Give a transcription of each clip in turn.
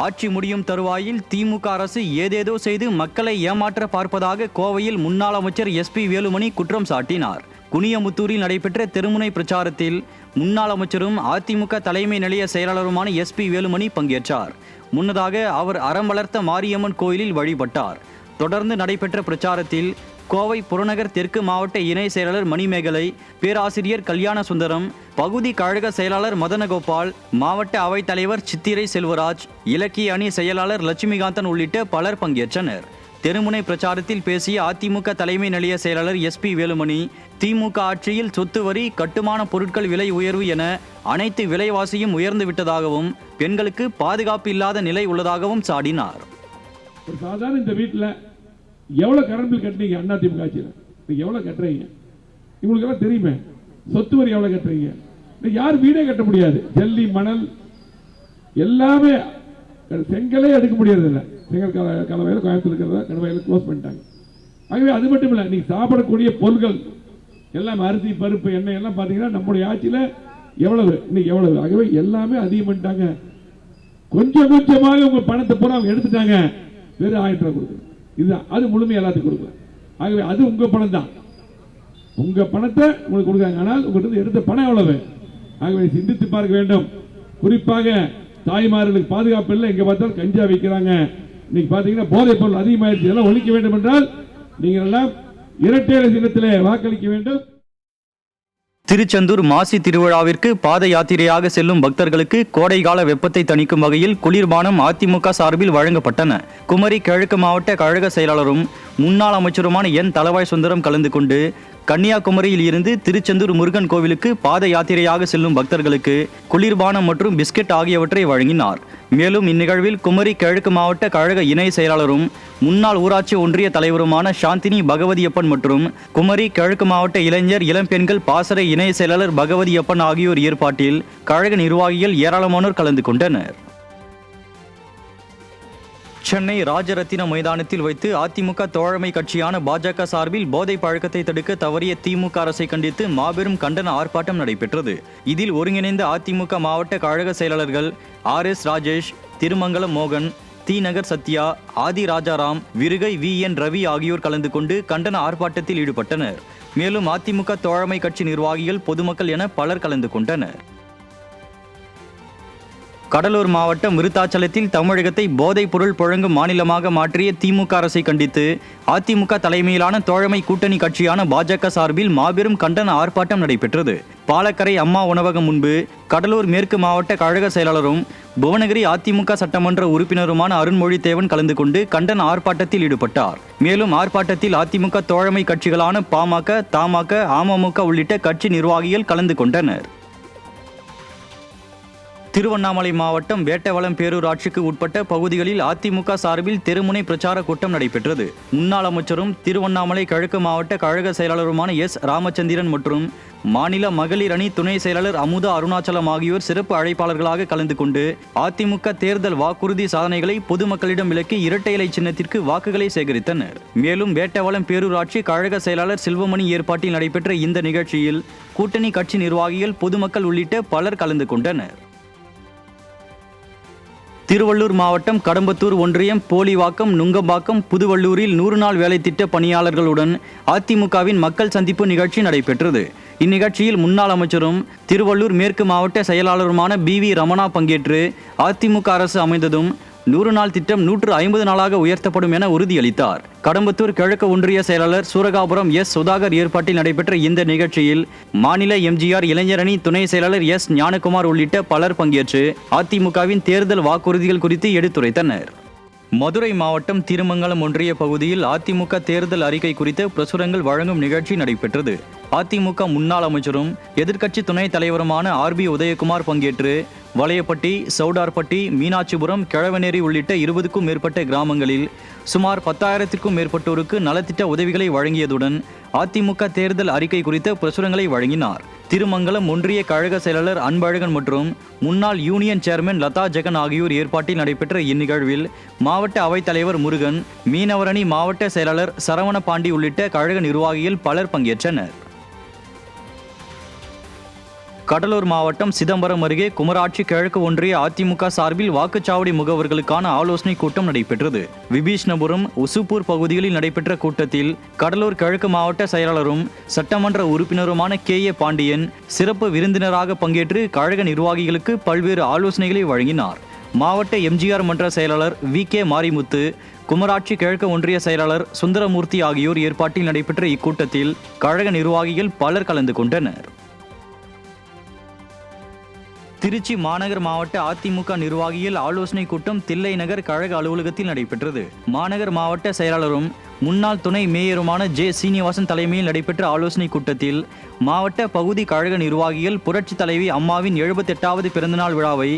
ஆட்சி முடியும் தருவாயில் திமுக அரசு ஏதேதோ செய்து மக்களை ஏமாற்ற பார்ப்பதாக கோவையில் முன்னாள் அமைச்சர் SP வேலுமணி குற்றம் சாட்டினார். குனியமுத்தூரில் நடைபெற்ற தெருமுனை பிரச்சாரத்தில் முன்னாள் அமைச்சரும் அதிமுக தலைமை நிலைய செயலாளருமான SP வேலுமணி பங்கேற்றார். முன்னதாக அவர் அறம் வளர்த்த மாரியம்மன் கோயிலில் வழிபட்டார். தொடர்ந்து நடைபெற்ற பிரச்சாரத்தில் கோவை புறநகர் தெற்கு மாவட்ட இணை செயலாளர் மணிமேகலை, பேராசிரியர் கல்யாண சுந்தரம், பகுதி கழக செயலாளர் மதனகோபால், மாவட்ட அவைத் தலைவர் சித்திரை செல்வராஜ், இலக்கிய அணி செயலாளர் லட்சுமிகாந்தன் உள்ளிட்ட பலர் பங்கேற்றனர். தெருமுனை பிரச்சாரத்தில் பேசிய அதிமுக தலைமை நிலைய செயலாளர் SP வேலுமணி, திமுக ஆட்சியில் சொத்து வரி, கட்டுமான பொருட்கள் விலை உயர்வு என அனைத்து விலைவாசியும் உயர்ந்து விட்டதாகவும் பெண்களுக்கு பாதுகாப்பு இல்லாத நிலை உள்ளதாகவும் சாடினார். சாதாரண இந்த வீட்டில் எவ்வளவு கரண்ட் பில் கட்டுறீங்க? அதிமுக ஆட்சியில் நீங்க எவ்வளவு கட்டுறீங்க? உங்களுக்கு எல்லாம் தெரியுமே. சொத்து வரி எவ்வளவு கட்டுறீங்க? யார் வீடே கட்ட முடியாது. ஜல்லி, மணல் எல்லாமே, செங்கலே எடுக்க முடியாது. இல்லை, செங்கல் கலவையில் கோயம்புத்தூர் இருக்கிறதா கலவையில் க்ளோஸ் பண்ணிட்டாங்க. ஆகவே அது மட்டும் இல்லை, நீங்க சாப்பிடக்கூடிய பொருட்கள் எல்லாம் அரிசி, பருப்பு, எண்ணெய் எல்லாம் பார்த்தீங்கன்னா நம்முடைய ஆட்சியில் எவ்வளவு, இன்னைக்கு எவ்வளவு. ஆகவே எல்லாமே அதிகம் பண்ணிட்டாங்க. கொஞ்சம் கொஞ்சமாக உங்க பணத்தை பூரா அவங்க எடுத்துட்டாங்க. வெறும் 1000 ரூபாய் கொடுக்குறது, இதுதான். அது முழுமையாக எல்லாத்துக்கும் கொடுக்கல. ஆகவே அது உங்க பணம் தான். உங்க பணத்தை உங்களுக்கு கொடுக்காங்க. ஆனால் உங்கள்கிட்ட எடுத்த பணம் எவ்வளவு? ஆகவே சிந்தித்து பார்க்க வேண்டும். குறிப்பாக தாய்மார்களுக்கு பாதுகாப்பு இல்லை. எங்க பார்த்தாலும் கஞ்சா வைக்கிறாங்க. இன்னைக்கு பாத்தீங்கன்னா போதைப் பொருள் அதிகமாயிருச்சு. இதெல்லாம் ஒழிக்க வேண்டும் என்றால் நீங்கள் எல்லாம் இரட்டை இலை சின்னத்திலே வாக்களிக்க வேண்டும். திருச்செந்தூர் மாசி திருவிழாவிற்கு பாத யாத்திரையாக செல்லும் பக்தர்களுக்கு கோடைகால வெப்பத்தை தணிக்கும் வகையில் குளிர்பானம் அதிமுக சார்பில் வழங்கப்பட்டன. குமரி கிழக்கு மாவட்ட கழக செயலாளரும் முன்னாள் அமைச்சருமான N. தளவாய் சுந்தரம் கலந்து கொண்டு கன்னியாகுமரியில் இருந்து திருச்செந்தூர் முருகன் கோவிலுக்கு பாத யாத்திரையாக செல்லும் பக்தர்களுக்கு குளிர்பானம் மற்றும் பிஸ்கட் ஆகியவற்றை வழங்கினார். மேலும் இந்நிகழ்வில் குமரி கிழக்கு மாவட்ட கழக இணை செயலாளரும் முன்னாள் ஊராட்சி ஒன்றிய தலைவருமான சாந்தினி பகவதியப்பன் மற்றும் குமரி கிழக்கு மாவட்ட இளைஞர் இளம்பெண்கள் பாசறை இணை செயலாளர் பகவதியப்பன் ஆகியோர் ஏற்பாட்டில் கழக நிர்வாகிகள் ஏராளமானோர் கலந்து கொண்டனர். சென்னை ராஜரத்தின மைதானத்தில் வைத்து அதிமுக தோழமை கட்சியான பாஜக சார்பில் போதை பழக்கத்தை தடுக்க தவறிய திமுக அரசை கண்டித்து மாபெரும் கண்டன ஆர்ப்பாட்டம் நடைபெற்றது. இதில் ஒருங்கிணைந்த அதிமுக மாவட்ட கழக செயலாளர்கள் RS ராஜேஷ், திருமங்கலம் மோகன், தி நகர் சத்யா, ஆதி ராஜாராம், விருகை VN ரவி ஆகியோர் கலந்து கொண்டு கண்டன ஆர்ப்பாட்டத்தில் ஈடுபட்டனர். மேலும் அதிமுக தோழமை கட்சி நிர்வாகிகள், பொதுமக்கள் என பலர் கலந்து கொண்டனர். கடலூர் மாவட்டம் விருத்தாச்சலத்தில் தமிழகத்தை போதைப் பொருள் புழங்கும் மாநிலமாக மாற்றிய திமுக அரசை கண்டித்து அதிமுக தலைமையிலான தோழமை கூட்டணி கட்சியான பாஜக சார்பில் மாபெரும் கண்டன ஆர்ப்பாட்டம் நடைபெற்றது. பாலக்கரை அம்மா உணவகம் முன்பு கடலூர் மேற்கு மாவட்ட கழக செயலாளரும் புவனகிரி அதிமுக சட்டமன்ற உறுப்பினருமான அருண்மொழித்தேவன் கலந்து கொண்டு கண்டன ஆர்ப்பாட்டத்தில் ஈடுபட்டார். மேலும் ஆர்ப்பாட்டத்தில் அதிமுக தோழமை கட்சிகளான பாமக, தமாக, அமமுக உள்ளிட்ட கட்சி நிர்வாகிகள் கலந்து கொண்டனர். திருவண்ணாமலை மாவட்டம் வேட்டவலம் பேரூராட்சிக்கு உட்பட்ட பகுதிகளில் அதிமுக சார்பில் தெருமுனை பிரச்சார கூட்டம் நடைபெற்றது. முன்னாள் அமைச்சரும் திருவண்ணாமலை கிழக்கு மாவட்ட கழக செயலாளருமான S. ராமச்சந்திரன் மற்றும் மாநில மகளிர் அணி துணை செயலாளர் அமுதா அருணாச்சலம் ஆகியோர் சிறப்பு அழைப்பாளர்களாக கலந்து கொண்டு அதிமுக தேர்தல் வாக்குறுதி சாதனைகளை பொதுமக்களிடம் விளக்கி இரட்டை இலை சின்னத்திற்கு வாக்குகளை சேகரித்தனர். மேலும் வேட்டவலம் பேரூராட்சி கழக செயலாளர் செல்வமணி ஏற்பாட்டில் நடைபெற்ற இந்த நிகழ்ச்சியில் கூட்டணி கட்சி நிர்வாகிகள், பொதுமக்கள் உள்ளிட்ட பலர் கலந்து கொண்டனர். திருவள்ளூர் மாவட்டம் கடம்பத்தூர் ஒன்றியம் போலிவாக்கம், நுங்கம்பாக்கம், புதுவள்ளூரில் 100 நாள் வேலை திட்ட பணியாளர்களுடன் அதிமுகவின் மக்கள் சந்திப்பு நிகழ்ச்சி நடைபெற்றது. இந்நிகழ்ச்சியில் முன்னாள் அமைச்சரும் திருவள்ளூர் மேற்கு மாவட்ட செயலாளருமான BV ரமணா பங்கேற்று அதிமுக அரசு அமைந்ததும் 100 நாள் திட்டம் 150 நாளாக உயர்த்தப்படும் என உறுதியளித்தார். கடம்பத்தூர் கிழக்கு ஒன்றிய செயலாளர் சூரகாபுரம் S. சுதாகர் ஏற்பாட்டில் நடைபெற்ற இந்த நிகழ்ச்சியில் மாநில MGR இளைஞரணி துணை செயலாளர் S. ஞானகுமார் உள்ளிட்ட பலர் பங்கேற்று அதிமுகவின் தேர்தல் வாக்குறுதிகள் குறித்து எடுத்துரைத்தனர். மதுரை மாவட்டம் திருமங்கலம் ஒன்றிய பகுதியில் அதிமுக தேர்தல் அறிக்கை குறித்த பிரசுரங்கள் வழங்கும் நிகழ்ச்சி நடைபெற்றது. அதிமுக முன்னாள் அமைச்சரும் எதிர்க்கட்சி துணைத் தலைவருமான RB உதயகுமார் பங்கேற்று வளையப்பட்டி, சவுடார்பட்டி, மீனாட்சிபுரம், கிழவனேரி உள்ளிட்ட 20க்கும் மேற்பட்ட கிராமங்களில் சுமார் 10,000க்கும் மேற்பட்டோருக்கு நலத்திட்ட உதவிகளை வழங்கியதுடன் அதிமுக தேர்தல் அறிக்கை குறித்த பிரசுரங்களை வழங்கினார். திருமங்கலம் ஒன்றிய கழக செயலாளர் அன்பழகன் மற்றும் முன்னாள் யூனியன் சேர்மன் லதா ஜெகன் ஆகியோர் ஏற்பாட்டில் நடைபெற்ற இந்நிகழ்வில் மாவட்ட அவைத்தலைவர் முருகன், மீனவரணி மாவட்ட செயலாளர் சரவண பாண்டி உள்ளிட்ட கழக நிர்வாகிகள் பலர் பங்கேற்றனர். கடலூர் மாவட்டம் சிதம்பரம் அருகே குமராட்சி கிழக்கு ஒன்றிய அதிமுக சார்பில் வாக்குச்சாவடி முகவர்களுக்கான ஆலோசனை கூட்டம் நடைபெற்றது. விபீஷ்ணபுரம், உசுப்பூர் பகுதிகளில் நடைபெற்ற கூட்டத்தில் கடலூர் கிழக்கு மாவட்ட செயலாளரும் சட்டமன்ற உறுப்பினருமான KA பாண்டியன் சிறப்பு விருந்தினராக பங்கேற்று கழக நிர்வாகிகளுக்கு பல்வேறு ஆலோசனைகளை வழங்கினார். மாவட்ட MGR மன்ற செயலாளர் VK மாரிமுத்து, குமராட்சி கிழக்கு ஒன்றிய செயலாளர் சுந்தரமூர்த்தி ஆகியோர் ஏற்பாட்டில் நடைபெற்ற இக்கூட்டத்தில் கழக நிர்வாகிகள் பலர் கலந்து கொண்டனர். திருச்சி மாநகர் மாவட்ட அதிமுக நிர்வாகிகள் ஆலோசனை கூட்டம் தில்லை நகர் கழக அலுவலகத்தில் நடைபெற்றது. மாநகர் மாவட்ட செயலாளரும் முன்னாள் துணை மேயருமான J. சீனிவாசன் தலைமையில் நடைபெற்ற ஆலோசனை கூட்டத்தில் மாவட்ட பகுதி கழக நிர்வாகிகள் புரட்சி தலைவி அம்மாவின் 78வது பிறந்தநாள் விழாவை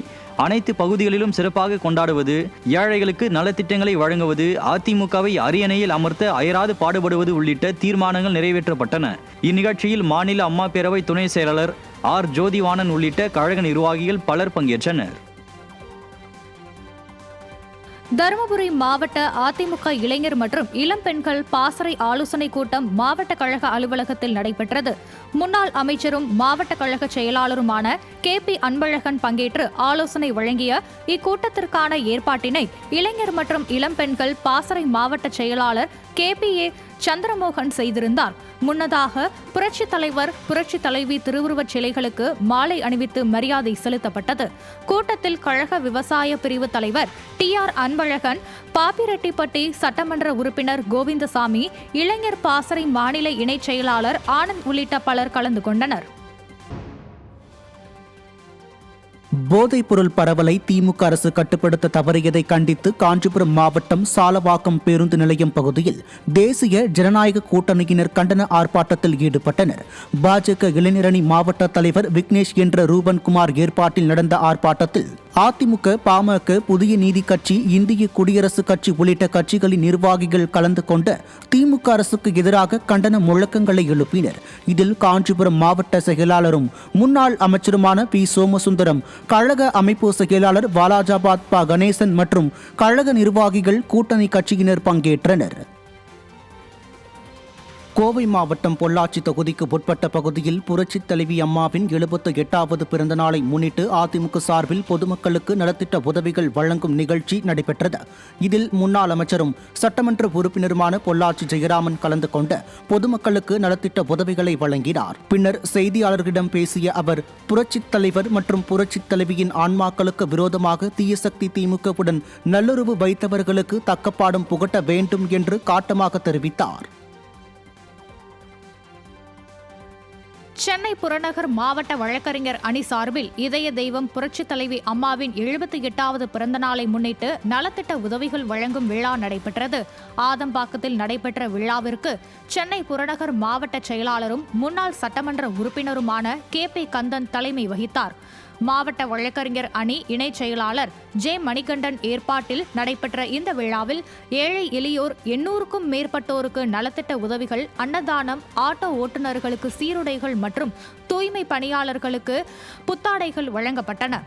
அனைத்து பகுதிகளிலும் சிறப்பாக கொண்டாடுவது, ஏழைகளுக்கு நலத்திட்டங்களை வழங்குவது, அதிமுகவை அரியணையில் அமர்த்த அயராது பாடுபடுவது உள்ளிட்ட தீர்மானங்கள் நிறைவேற்றப்பட்டன. இந்நிகழ்ச்சியில் மாநில அம்மா பேரவை துணை செயலாளர் R. ஜோதிவாணன் உள்ளிட்ட கழக நிர்வாகிகள் பலர் பங்கேற்றனர். தருமபுரி மாவட்ட அதிமுக இளைஞர் மற்றும் இளம் பெண்கள் பாசறை ஆலோசனை கூட்டம் மாவட்ட கழக அலுவலகத்தில் நடைபெற்றது. முன்னாள் அமைச்சரும் மாவட்ட கழக செயலாளருமான KP அன்பழகன் பங்கேற்று ஆலோசனை வழங்கிய இக்கூட்டத்திற்கான ஏற்பாட்டினை இளைஞர் மற்றும் இளம் பெண்கள் பாசறை மாவட்ட செயலாளர் KPA சந்திரமோகன் செய்திருந்தார். முன்னதாக புரட்சி தலைவர், புரட்சி தலைவி திருவுருவச் சிலைகளுக்கு மாலை அணிவித்து மரியாதை செலுத்தப்பட்டது. கூட்டத்தில் கழக விவசாய பிரிவு தலைவர் TR அன்பழகன், பாப்பிரெட்டிப்பட்டி சட்டமன்ற உறுப்பினர் கோவிந்தசாமி, இளைஞர் பாசறை மாநில இணைச் செயலாளர் ஆனந்த் உள்ளிட்ட பலர் கலந்து கொண்டனர். போதைப் பொருள் பரவலை திமுக அரசு கட்டுப்படுத்த தவறியதை கண்டித்து காஞ்சிபுரம் மாவட்டம் சாலவாக்கம் பேருந்து நிலையம் பகுதியில் தேசிய ஜனநாயக கூட்டணியினர் கண்டன ஆர்ப்பாட்டத்தில் ஈடுபட்டனர். பாஜக இளைஞரணி மாவட்ட தலைவர் விக்னேஷ் என்ற ரூபன்குமார் ஏற்பாட்டில் நடந்த ஆர்ப்பாட்டத்தில் அதிமுக, பாமக, புதிய நீதி கட்சி, இந்திய குடியரசுக் கட்சி உள்ளிட்ட கட்சிகளின் நிர்வாகிகள் கலந்து கொண்ட திமுக அரசுக்கு எதிராக கண்டன முழக்கங்களை எழுப்பினர். இதில் காஞ்சிபுரம் மாவட்ட செயலாளரும் முன்னாள் அமைச்சருமான P. சோமசுந்தரம், கழக அமைப்பு செயலாளர் வாலாஜாபாத் ப. கணேசன் மற்றும் கழக நிர்வாகிகள், கூட்டணி கட்சியினர் பங்கேற்றனர். கோவை மாவட்டம் பொள்ளாச்சி தொகுதிக்கு உட்பட்ட பகுதியில் புரட்சித் தலைவி அம்மாவின் 78வது பிறந்த நாளை முன்னிட்டு அதிமுக சார்பில் பொதுமக்களுக்கு நலத்திட்ட உதவிகள் வழங்கும் நிகழ்ச்சி நடைபெற்றது. இதில் முன்னாள் அமைச்சரும் சட்டமன்ற உறுப்பினருமான பொள்ளாச்சி ஜெயராமன் கலந்து கொண்டு பொதுமக்களுக்கு நலத்திட்ட உதவிகளை வழங்கினார். பின்னர் செய்தியாளர்களிடம் பேசிய அவர், புரட்சித் தலைவர் மற்றும் புரட்சித் தலைவியின் ஆன்மாக்களுக்கு விரோதமாக தீயசக்தி திமுகவுடன் நல்லுறவு வைத்தவர்களுக்கு தக்கப்பாடம் புகட்ட வேண்டும் என்று காட்டமாக தெரிவித்தார். சென்னை புறநகர் மாவட்ட வழக்கறிஞர் அணி சார்பில் இதய தெய்வம் புரட்சி தலைவி அம்மாவின் 78வது பிறந்த நாளை முன்னிட்டு நலத்திட்ட உதவிகள் வழங்கும் விழா நடைபெற்றது. ஆதம்பாக்கத்தில் நடைபெற்ற விழாவிற்கு சென்னை புறநகர் மாவட்ட செயலாளரும் முன்னாள் சட்டமன்ற உறுப்பினருமான KP கந்தன் தலைமை வகித்தார். மாவட்ட வழக்கறிஞர் அணி இணைச் செயலாளர் J. மணிகண்டன் ஏற்பாட்டில் நடைபெற்ற இந்த விழாவில் ஏழை எளியோர் 800க்கும் மேற்பட்டோருக்கு நலத்திட்ட உதவிகள், அன்னதானம், ஆட்டோ ஓட்டுநர்களுக்கு சீருடைகள் மற்றும் தூய்மை பணியாளர்களுக்கு புத்தாடைகள் வழங்கப்பட்டன.